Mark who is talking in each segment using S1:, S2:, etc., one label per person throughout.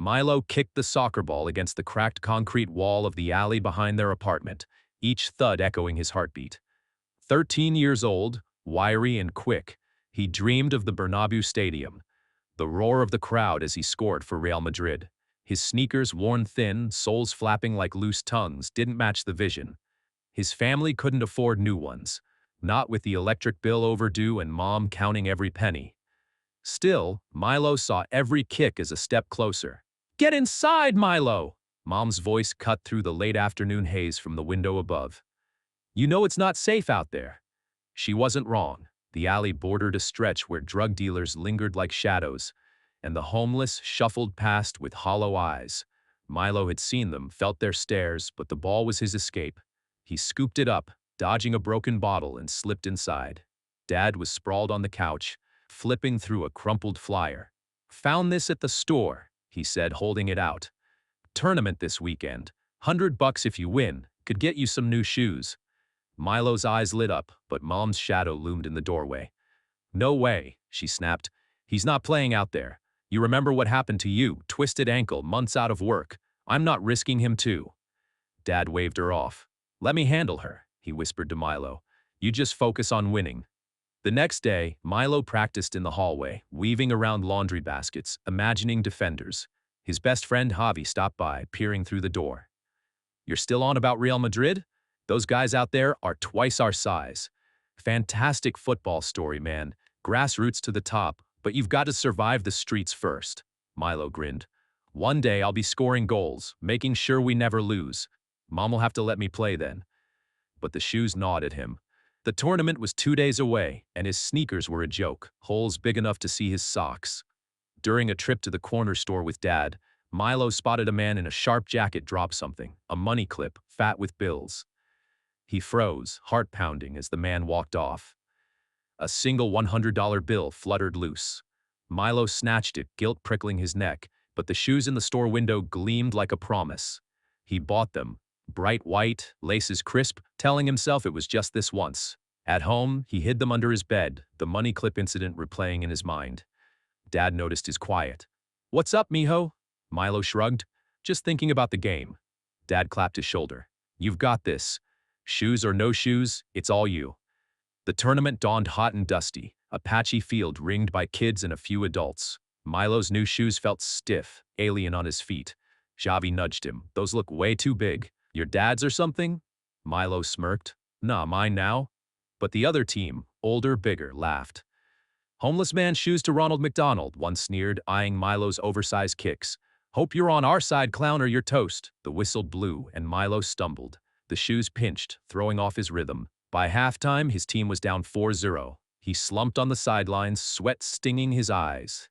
S1: Milo kicked the soccer ball against the cracked concrete wall of the alley behind their apartment, each thud echoing his heartbeat. 13 years old, wiry and quick, he dreamed of the Bernabeu stadium, the roar of the crowd as he scored for Real Madrid. His sneakers, worn thin, soles flapping like loose tongues, didn't match the vision. His family couldn't afford new ones, not with the electric bill overdue and mom counting every penny. Still, Milo saw every kick as a step closer. "Get inside, Milo!" Mom's voice cut through the late afternoon haze from the window above. "You know it's not safe out there." She wasn't wrong. The alley bordered a stretch where drug dealers lingered like shadows, and the homeless shuffled past with hollow eyes. Milo had seen them, felt their stares, but the ball was his escape. He scooped it up, dodging a broken bottle, and slipped inside. Dad was sprawled on the couch, flipping through a crumpled flyer. "Found this at the store," he said, holding it out. "Tournament this weekend. $100 if you win. Could get you some new shoes." Milo's eyes lit up, but Mom's shadow loomed in the doorway. "No way," she snapped. "He's not playing out there. You remember what happened to you, twisted ankle, months out of work. I'm not risking him too." Dad waved her off. "Let me handle her," he whispered to Milo. "You just focus on winning." The next day, Milo practiced in the hallway, weaving around laundry baskets, imagining defenders. His best friend Javi stopped by, peering through the door. "You're still on about Real Madrid? Those guys out there are twice our size. Fantastic football story, man. Grassroots to the top, but you've got to survive the streets first." Milo grinned. "One day I'll be scoring goals, making sure we never lose. Mom will have to let me play then." But the shoes gnawed at him. The tournament was 2 days away, and his sneakers were a joke, holes big enough to see his socks. During a trip to the corner store with Dad, Milo spotted a man in a sharp jacket drop something, a money clip, fat with bills. He froze, heart pounding, as the man walked off. A single $100 bill fluttered loose. Milo snatched it, guilt prickling his neck, but the shoes in the store window gleamed like a promise. He bought them, bright white, laces crisp, telling himself it was just this once. At home, he hid them under his bed, the money clip incident replaying in his mind. Dad noticed his quiet. "What's up, mijo?" Milo shrugged. "Just thinking about the game." Dad clapped his shoulder. "You've got this. Shoes or no shoes, it's all you." The tournament dawned hot and dusty, a patchy field ringed by kids and a few adults. Milo's new shoes felt stiff, alien on his feet. Javi nudged him. "Those look way too big. Your dad's or something?" Milo smirked. "Nah, mine now." But the other team, older, bigger, laughed. "Homeless man shoes to Ronald McDonald," one sneered, eyeing Milo's oversized kicks. "Hope you're on our side, clown, or you're toast." The whistle blew, and Milo stumbled. The shoes pinched, throwing off his rhythm. By halftime, his team was down 4-0. He slumped on the sidelines, sweat stinging his eyes.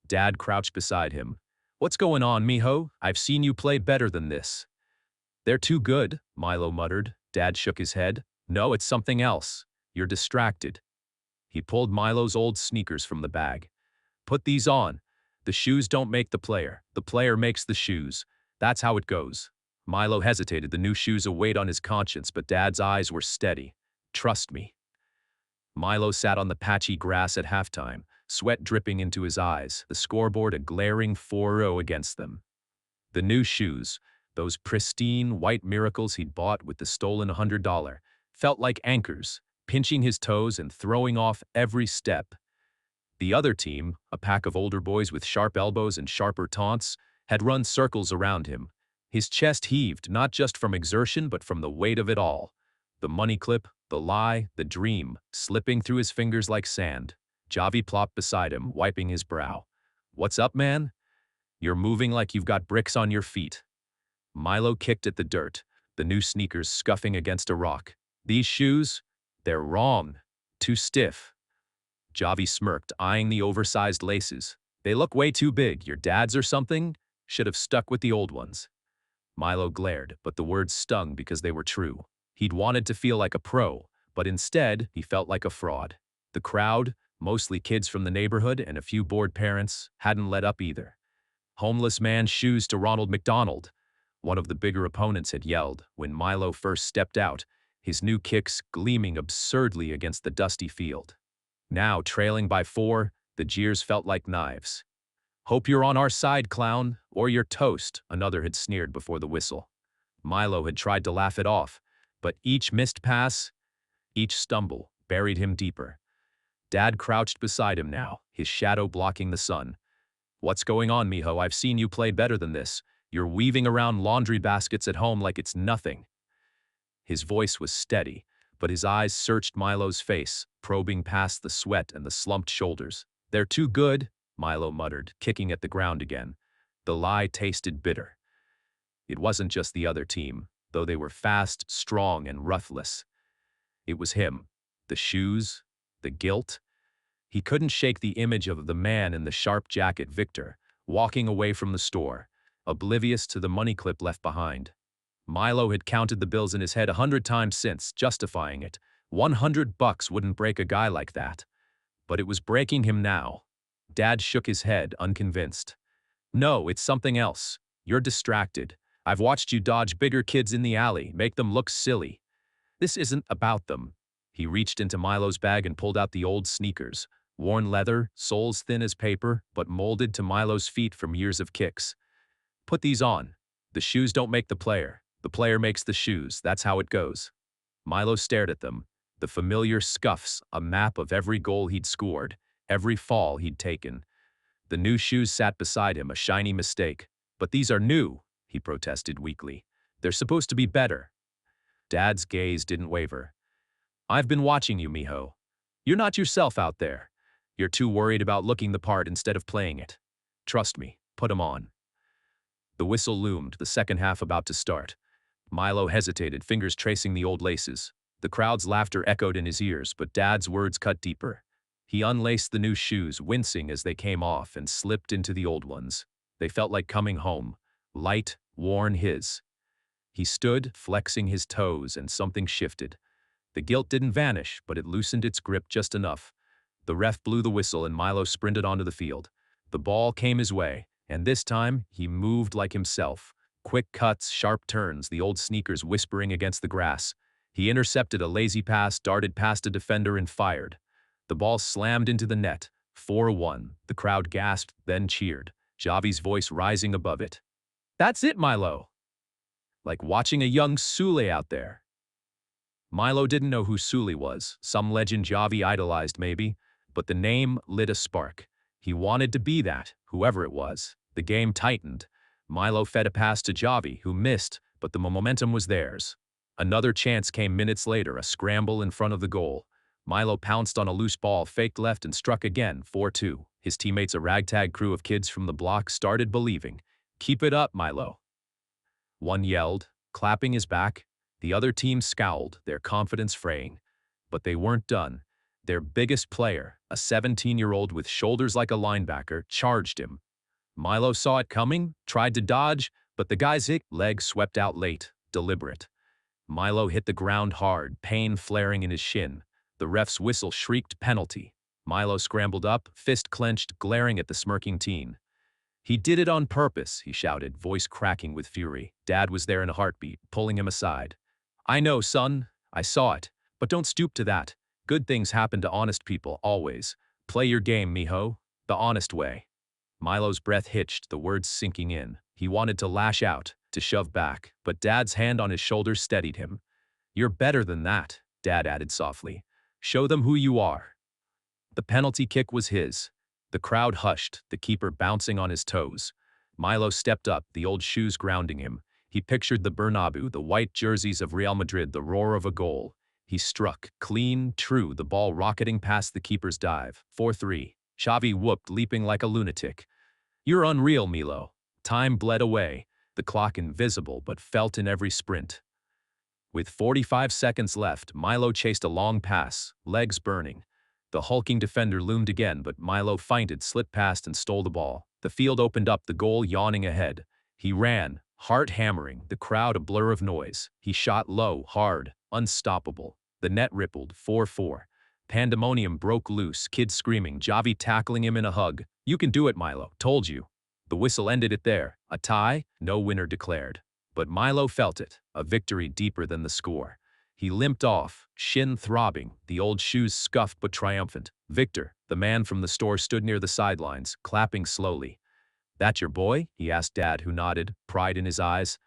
S1: Dad crouched beside him. "What's going on, mijo? I've seen you play better than this." "They're too good," Milo muttered. Dad shook his head. "No, it's something else. You're distracted." He pulled Milo's old sneakers from the bag. "Put these on. The shoes don't make the player makes the shoes. That's how it goes." Milo hesitated, the new shoes a weight on his conscience, but Dad's eyes were steady. "Trust me." Milo sat on the patchy grass at halftime, sweat dripping into his eyes, the scoreboard a glaring 4-0 against them. The new shoes, those pristine white miracles he'd bought with the stolen $100, felt like anchors, pinching his toes and throwing off every step. The other team, a pack of older boys with sharp elbows and sharper taunts, had run circles around him. His chest heaved, not just from exertion but from the weight of it all. The money clip, the lie, the dream, slipping through his fingers like sand. Javi plopped beside him, wiping his brow. "What's up, man? You're moving like you've got bricks on your feet." Milo kicked at the dirt, the new sneakers scuffing against a rock. "These shoes? They're wrong. Too stiff." Javi smirked, eyeing the oversized laces. "They look way too big. Your dad's or something? Should have stuck with the old ones." Milo glared, but the words stung because they were true. He'd wanted to feel like a pro, but instead, he felt like a fraud. The crowd, mostly kids from the neighborhood and a few bored parents, hadn't let up either. "Homeless man shoes to Ronald McDonald," one of the bigger opponents had yelled when Milo first stepped out, his new kicks gleaming absurdly against the dusty field. Now, trailing by 4, the jeers felt like knives. "Hope you're on our side, clown, or you're toast," another had sneered before the whistle. Milo had tried to laugh it off, but each missed pass, each stumble, buried him deeper. Dad crouched beside him now, his shadow blocking the sun. "What's going on, mijo? I've seen you play better than this. You're weaving around laundry baskets at home like it's nothing." His voice was steady, but his eyes searched Milo's face, probing past the sweat and the slumped shoulders. "They're too good," Milo muttered, kicking at the ground again. The lie tasted bitter. It wasn't just the other team, though they were fast, strong, and ruthless. It was him. The shoes, the guilt. He couldn't shake the image of the man in the sharp jacket, Victor, walking away from the store, oblivious to the money clip left behind. Milo had counted the bills in his head 100 times since, justifying it. $100 wouldn't break a guy like that. But it was breaking him now. Dad shook his head, unconvinced. "No, it's something else. You're distracted. I've watched you dodge bigger kids in the alley, make them look silly. This isn't about them." He reached into Milo's bag and pulled out the old sneakers. Worn leather, soles thin as paper, but molded to Milo's feet from years of kicks. "Put these on. The shoes don't make the player. The player makes the shoes. That's how it goes." Milo stared at them. The familiar scuffs, a map of every goal he'd scored, every fall he'd taken. The new shoes sat beside him, a shiny mistake. "But these are new," he protested weakly. "They're supposed to be better." Dad's gaze didn't waver. "I've been watching you, mijo. You're not yourself out there. You're too worried about looking the part instead of playing it. Trust me, put 'em on." The whistle loomed, the second half about to start. Milo hesitated, fingers tracing the old laces. The crowd's laughter echoed in his ears, but Dad's words cut deeper. He unlaced the new shoes, wincing as they came off, and slipped into the old ones. They felt like coming home, light, worn his. He stood, flexing his toes, and something shifted. The guilt didn't vanish, but it loosened its grip just enough. The ref blew the whistle and Milo sprinted onto the field. The ball came his way, and this time he moved like himself. Quick cuts, sharp turns, the old sneakers whispering against the grass. He intercepted a lazy pass, darted past a defender, and fired. The ball slammed into the net. 4-1. The crowd gasped, then cheered, Javi's voice rising above it. "That's it, Milo!" Like watching a young Sule out there. Milo didn't know who Sule was, some legend Javi idolized maybe, but the name lit a spark. He wanted to be that, whoever it was. The game tightened. Milo fed a pass to Javi, who missed, but the momentum was theirs. Another chance came minutes later, a scramble in front of the goal. Milo pounced on a loose ball, faked left, and struck again, 4-2. His teammates, a ragtag crew of kids from the block, started believing. "Keep it up, Milo." One yelled, clapping his back. The other team scowled, their confidence fraying. But they weren't done. Their biggest player, a 17-year-old with shoulders like a linebacker, charged him. Milo saw it coming, tried to dodge, but the guy's leg swept out late, deliberate. Milo hit the ground hard, pain flaring in his shin. The ref's whistle shrieked penalty. Milo scrambled up, fist clenched, glaring at the smirking teen. "He did it on purpose," he shouted, voice cracking with fury. Dad was there in a heartbeat, pulling him aside. "I know, son. I saw it. But don't stoop to that. Good things happen to honest people, always. Play your game, mijo. The honest way." Milo's breath hitched, the words sinking in. He wanted to lash out, to shove back, but Dad's hand on his shoulder steadied him. "You're better than that," Dad added softly. "Show them who you are." The penalty kick was his. The crowd hushed, the keeper bouncing on his toes. Milo stepped up, the old shoes grounding him. He pictured the Bernabeu, the white jerseys of Real Madrid, the roar of a goal. He struck, clean, true, the ball rocketing past the keeper's dive. 4-3. Javi whooped, leaping like a lunatic. "You're unreal, Milo." Time bled away, the clock invisible but felt in every sprint. With 45 seconds left, Milo chased a long pass, legs burning. The hulking defender loomed again, but Milo feinted, slipped past, and stole the ball. The field opened up, the goal yawning ahead. He ran, heart hammering, the crowd a blur of noise. He shot low, hard, unstoppable. The net rippled, 4-4. Pandemonium broke loose, kids screaming, Javi tackling him in a hug. "You can do it, Milo. Told you." The whistle ended it there. A tie, no winner declared. But Milo felt it, a victory deeper than the score. He limped off, shin throbbing, the old shoes scuffed but triumphant. Victor, the man from the store, stood near the sidelines, clapping slowly. That your boy? He asked Dad, who nodded, pride in his eyes.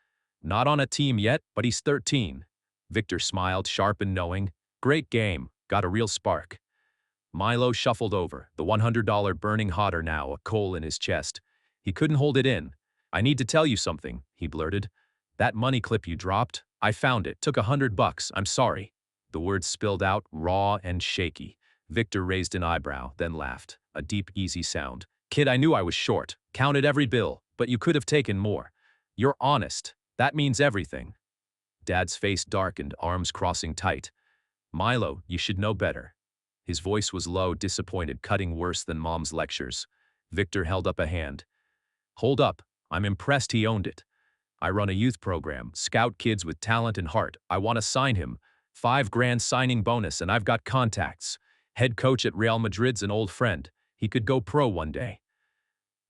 S1: Not on a team yet, but he's 13. Victor smiled, sharp and knowing. Great game. Got a real spark. Milo shuffled over, the $100 burning hotter now, a coal in his chest. He couldn't hold it in. I need to tell you something, he blurted. That money clip you dropped, I found it. Took $100. I'm sorry. The words spilled out, raw and shaky. Victor raised an eyebrow, then laughed. A deep, easy sound. Kid, I knew I was short. Counted every bill, but you could have taken more. You're honest. That means everything. Dad's face darkened, arms crossing tight. Milo, you should know better. His voice was low, disappointed, cutting worse than Mom's lectures. Victor held up a hand. Hold up. I'm impressed he owned it. I run a youth program, scout kids with talent and heart. I want to sign him. $5,000 signing bonus, and I've got contacts. Head coach at Real Madrid's an old friend. He could go pro one day.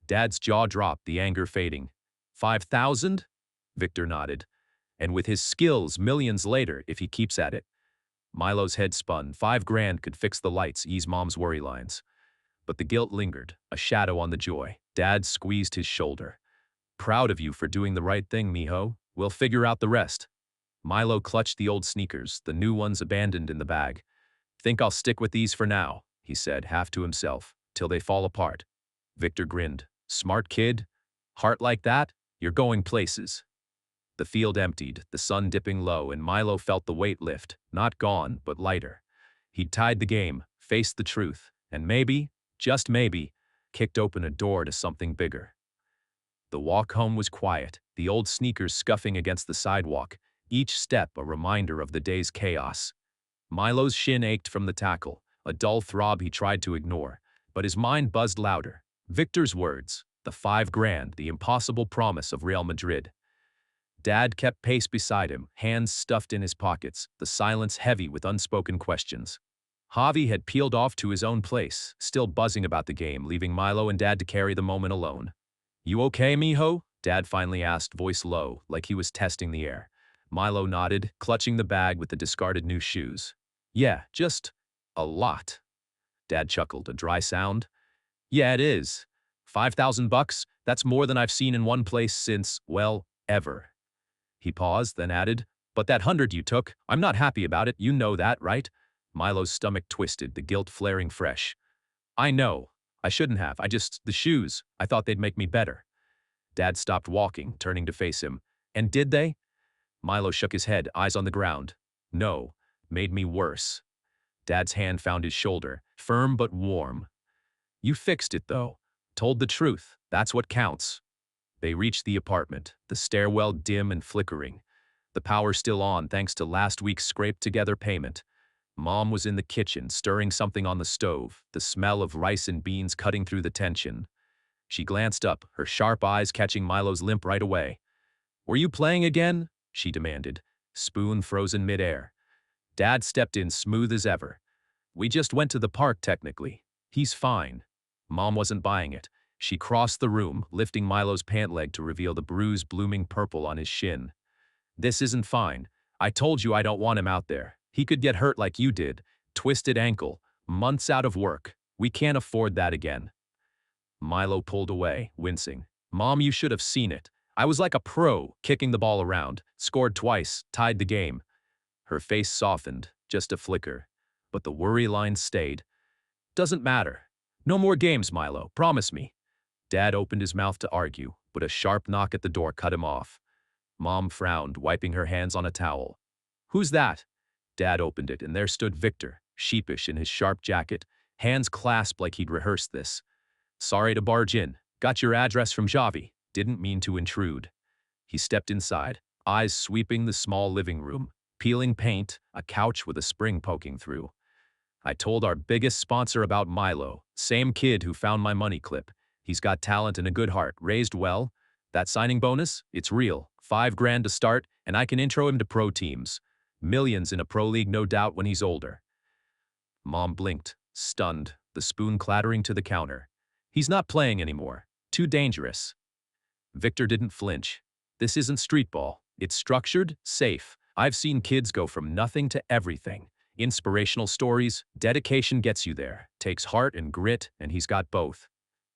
S1: Dad's jaw dropped, the anger fading. 5,000? Victor nodded. And with his skills, millions later, if he keeps at it. Milo's head spun. $5,000 could fix the lights, ease Mom's worry lines. But the guilt lingered, a shadow on the joy. Dad squeezed his shoulder. Proud of you for doing the right thing, mijo. We'll figure out the rest. Milo clutched the old sneakers, the new ones abandoned in the bag. Think I'll stick with these for now, he said, half to himself, till they fall apart. Victor grinned. Smart kid? Heart like that? You're going places. The field emptied, the sun dipping low, and Milo felt the weight lift, not gone, but lighter. He'd tied the game, faced the truth, and maybe, just maybe, kicked open a door to something bigger. The walk home was quiet, the old sneakers scuffing against the sidewalk, each step a reminder of the day's chaos. Milo's shin ached from the tackle, a dull throb he tried to ignore, but his mind buzzed louder. Victor's words, the $5,000, the impossible promise of Real Madrid. Dad kept pace beside him, hands stuffed in his pockets, the silence heavy with unspoken questions. Javi had peeled off to his own place, still buzzing about the game, leaving Milo and Dad to carry the moment alone. You okay, mijo? Dad finally asked, voice low, like he was testing the air. Milo nodded, clutching the bag with the discarded new shoes. Yeah, just a lot. Dad chuckled, a dry sound. Yeah, it is. $5,000? That's more than I've seen in one place since, well, ever. He paused, then added, but that 100 you took, I'm not happy about it, you know that, right? Milo's stomach twisted, the guilt flaring fresh. I know. I shouldn't have. The shoes, I thought they'd make me better. Dad stopped walking, turning to face him. And did they? Milo shook his head, eyes on the ground. No, made me worse. Dad's hand found his shoulder, firm but warm. You fixed it, though. Told the truth. That's what counts. They reached the apartment, the stairwell dim and flickering. The power still on thanks to last week's scraped-together payment. Mom was in the kitchen, stirring something on the stove, the smell of rice and beans cutting through the tension. She glanced up, her sharp eyes catching Milo's limp right away. Were you playing again? She demanded, spoon frozen midair. Dad stepped in smooth as ever. We just went to the park, technically. He's fine. Mom wasn't buying it. She crossed the room, lifting Milo's pant leg to reveal the bruise blooming purple on his shin. This isn't fine. I told you I don't want him out there. He could get hurt like you did. Twisted ankle. Months out of work. We can't afford that again. Milo pulled away, wincing. Mom, you should have seen it. I was like a pro, kicking the ball around. Scored twice, tied the game. Her face softened, just a flicker. But the worry line stayed. Doesn't matter. No more games, Milo. Promise me. Dad opened his mouth to argue, but a sharp knock at the door cut him off. Mom frowned, wiping her hands on a towel. Who's that? Dad opened it, and there stood Victor, sheepish in his sharp jacket, hands clasped like he'd rehearsed this. Sorry to barge in. Got your address from Javi. Didn't mean to intrude. He stepped inside, eyes sweeping the small living room, peeling paint, a couch with a spring poking through. I told our biggest sponsor about Milo, same kid who found my money clip. He's got talent and a good heart, raised well. That signing bonus, it's real. $5,000 to start, and I can intro him to pro teams. Millions in a pro league, no doubt, when he's older. Mom blinked, stunned, the spoon clattering to the counter. He's not playing anymore. Too dangerous. Victor didn't flinch. This isn't street ball. It's structured, safe. I've seen kids go from nothing to everything. Inspirational stories, dedication gets you there. Takes heart and grit, and he's got both.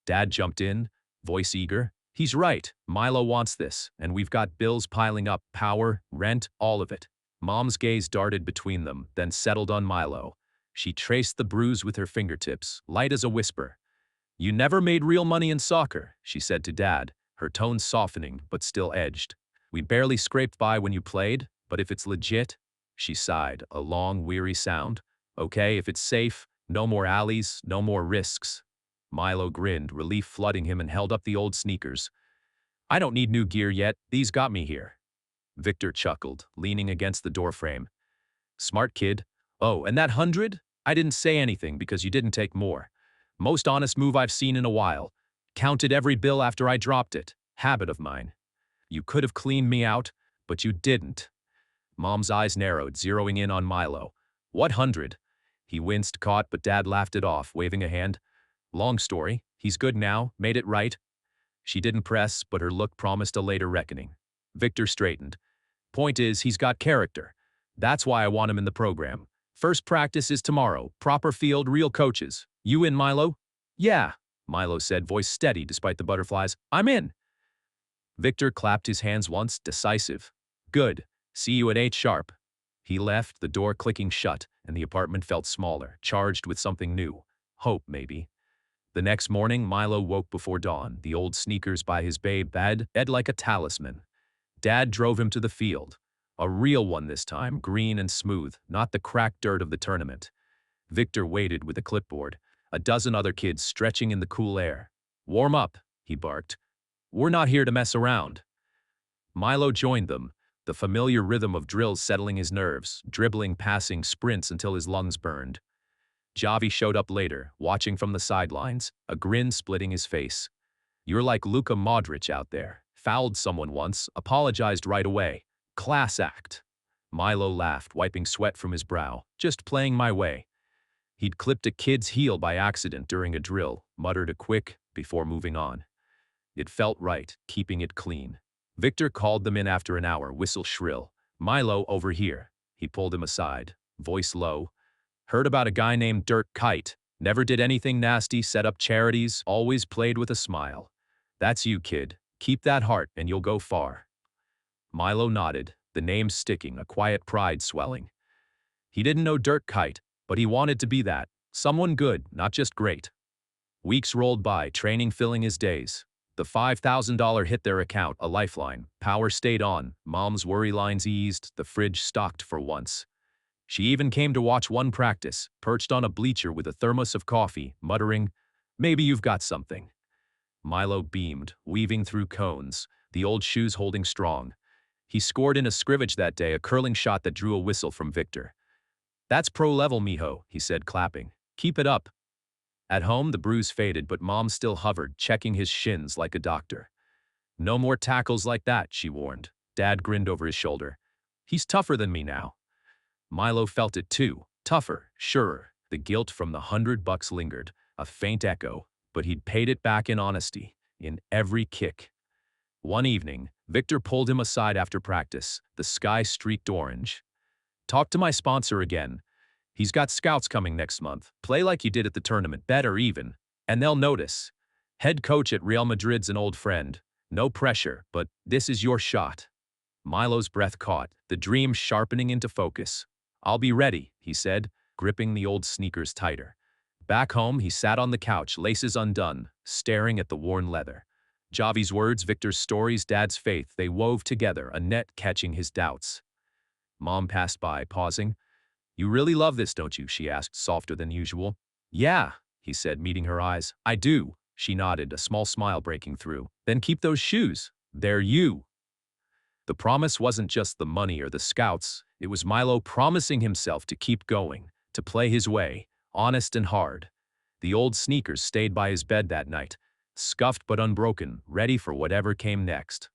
S1: Dad jumped in. Voice eager. He's right. Milo wants this, and we've got bills piling up, power, rent, all of it. Mom's gaze darted between them, then settled on Milo. She traced the bruise with her fingertips, light as a whisper. You never made real money in soccer, she said to Dad, her tone softening but still edged. We barely scraped by when you played, but if it's legit, she sighed, a long, weary sound. Okay, if it's safe, no more alleys, no more risks. Milo grinned, relief flooding him, and held up the old sneakers. I don't need new gear yet, these got me here. Victor chuckled, leaning against the doorframe. Smart kid. Oh, and that 100? I didn't say anything because you didn't take more. Most honest move I've seen in a while. Counted every bill after I dropped it. Habit of mine. You could have cleaned me out, but you didn't. Mom's eyes narrowed, zeroing in on Milo. What 100? He winced, caught, but Dad laughed it off, waving a hand. Long story. He's good now, made it right. She didn't press, but her look promised a later reckoning. Victor straightened. Point is, he's got character. That's why I want him in the program. First practice is tomorrow. Proper field, real coaches. You in, Milo? Yeah, Milo said, voice steady despite the butterflies. I'm in. Victor clapped his hands once, decisive. Good. See you at 8 sharp. He left, the door clicking shut, and the apartment felt smaller, charged with something new. Hope, maybe. The next morning, Milo woke before dawn, the old sneakers by his bed like a talisman. Dad drove him to the field. A real one this time, green and smooth, not the cracked dirt of the tournament. Victor waited with a clipboard, a dozen other kids stretching in the cool air. Warm up, he barked. We're not here to mess around. Milo joined them, the familiar rhythm of drills settling his nerves, dribbling, passing, sprints until his lungs burned. Javi showed up later, watching from the sidelines, a grin splitting his face. You're like Luka Modric out there. Fouled someone once, apologized right away. Class act. Milo laughed, wiping sweat from his brow. Just playing my way. He'd clipped a kid's heel by accident during a drill, muttered a quick before moving on. It felt right, keeping it clean. Victor called them in after an hour, whistle shrill. Milo, over here. He pulled him aside, voice low. Heard about a guy named Dirt Kite. Never did anything nasty, set up charities, always played with a smile. That's you, kid. Keep that heart and you'll go far. Milo nodded, the name sticking, a quiet pride swelling. He didn't know Dirt Kite, but he wanted to be that. Someone good, not just great. Weeks rolled by, training filling his days. The $5,000 hit their account, a lifeline. Power stayed on, Mom's worry lines eased, the fridge stocked for once. She even came to watch one practice, perched on a bleacher with a thermos of coffee, muttering, Maybe you've got something. Milo beamed, weaving through cones, the old shoes holding strong. He scored in a scrimmage that day, a curling shot that drew a whistle from Victor. That's pro-level, mijo, he said, clapping. Keep it up. At home, the bruise faded, but Mom still hovered, checking his shins like a doctor. No more tackles like that, she warned. Dad grinned over his shoulder. He's tougher than me now. Milo felt it too. Tougher, surer. The guilt from the $100 lingered, a faint echo, but he'd paid it back in honesty, in every kick. One evening, Victor pulled him aside after practice, the sky streaked orange. Talk to my sponsor again. He's got scouts coming next month. Play like you did at the tournament, better even. And they'll notice. Head coach at Real Madrid's an old friend. No pressure, but this is your shot. Milo's breath caught, the dream sharpening into focus. I'll be ready, he said, gripping the old sneakers tighter. Back home, he sat on the couch, laces undone, staring at the worn leather. Javi's words, Victor's stories, Dad's faith, they wove together, a net catching his doubts. Mom passed by, pausing. You really love this, don't you? She asked, softer than usual. Yeah, he said, meeting her eyes. I do. She nodded, a small smile breaking through. Then keep those shoes. They're you. The promise wasn't just the money or the scouts. It was Milo promising himself to keep going, to play his way, honest and hard. The old sneakers stayed by his bed that night, scuffed but unbroken, ready for whatever came next.